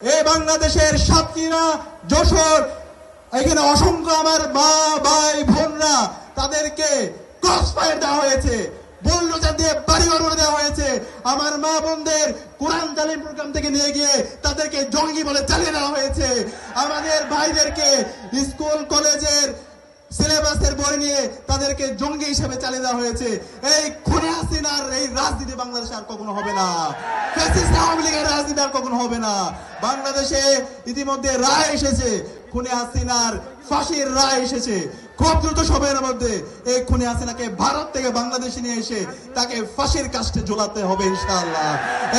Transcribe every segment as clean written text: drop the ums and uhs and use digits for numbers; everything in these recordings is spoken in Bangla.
এই বাংলাদেশের সাতক্ষীরা, যশোর, এখানে অসংখ্য আমার মা ভাই বোনরা, তাদেরকে ক্রসফায়ার দেওয়া হয়েছে, বুলডোজার দিয়ে বাড়িঘর করে দেওয়া হয়েছে। আমার মা বোনদের কোরআন তালিম প্রোগ্রাম থেকে নিয়ে গিয়ে তাদেরকে জঙ্গি বলে চালিয়ে দেওয়া হয়েছে। আমাদের ভাইদেরকে স্কুল কলেজের সিলেবাসের বই নিয়ে তাদেরকে জঙ্গি হিসেবে চালিয়ে দেওয়া হয়েছে। এই খুনে হাসিনার এই রাজনীতি বাংলাদেশে আর কখনো হবে না। ফ্যাসিস্ট আওয়ামী লীগের রাজনীতি আর কখনো হবে না। বাংলাদেশে ইতিমধ্যে রায় এসেছে, খুনে হাসিনার ফাঁসির রায় এসেছে। খুব দ্রুত সময়ের মধ্যে এই খুনে হাসিনাকে ভারত থেকে বাংলাদেশে নিয়ে এসে তাকে ফাঁসির কাস্টে ঝোলাতে হবে ইনশাআল্লাহ।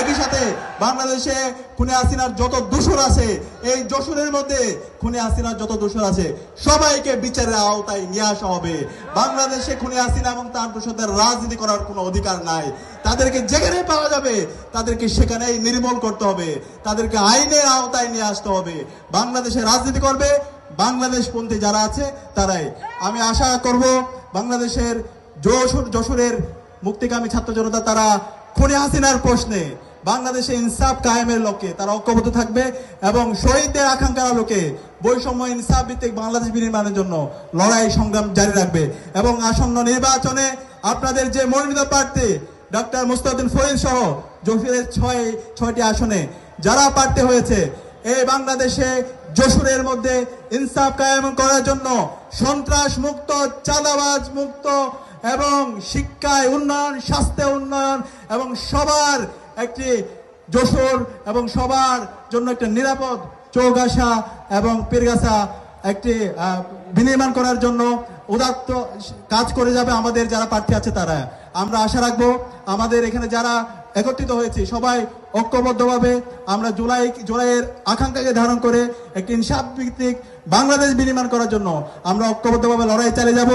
একই সাথে বাংলাদেশে খুনে হাসিনার যত দোষর আছে, এই যশোরের মধ্যে খুনে হাসিনার যত দোষর আছে, সবাইকে বিচারের আওতায় নিয়ে আসা হবে। বাংলাদেশে খুনে হাসিনা এবং তার দোষরদের রাজনীতি করার কোনো অধিকার নাই। তাদেরকে যেখানে পাওয়া যাবে তাদেরকে সেখানেই নির্মূল করতে হবে, তাদেরকে আইনের আওতায় নিয়ে আসতে হবে। বাংলাদেশে রাজনীতি করবে বাংলাদেশপন্থী যারা আছে তারাই। আমি আশা করব বাংলাদেশের যশোরের মুক্তিকামী ছাত্র জনতা তারা খুনে হাসিনার প্রশ্নে বাংলাদেশে ইনসাফ কায়েমের লক্ষ্যে তারা ঐক্যবদ্ধ থাকবে এবং শহীদদের আকাঙ্ক্ষার আলোকে বৈষম্য ইনসাফ ভিত্তিক বাংলাদেশ বিনির্মাণের জন্য লড়াই সংগ্রাম জারি রাখবে। এবং আসন্ন নির্বাচনে আপনাদের যে মনোনীত প্রার্থী ডক্টর মুস্তাউদ্দিন ফরিদ সহ যশোরের ছয়টি আসনে যারা প্রার্থী হয়েছে, এই বাংলাদেশে যশোরের মধ্যে ইনসাফ কায়েম করার জন্য সন্ত্রাস মুক্ত, চাঁদাবাজ মুক্ত এবং শিক্ষায় উন্নয়ন, স্বাস্থ্যে উন্নয়ন এবং সবার একটি যশোর এবং সবার জন্য একটা নিরাপদ চৌগাছা এবং পীরগাছা একটি বিনির্মাণ করার জন্য উদাত্ত কাজ করে যাবে আমাদের যারা প্রার্থী আছে তারা। আমরা আশা রাখবো আমাদের এখানে যারা একত্রিত হয়েছে সবাই ঐক্যবদ্ধভাবে আমরা জুলাইয়ের আকাঙ্ক্ষাকে ধারণ করে একটি ইনসাফ ভিত্তিক বাংলাদেশ বিনির্মাণ করার জন্য আমরা ঐক্যবদ্ধভাবে লড়াই চালিয়ে যাব।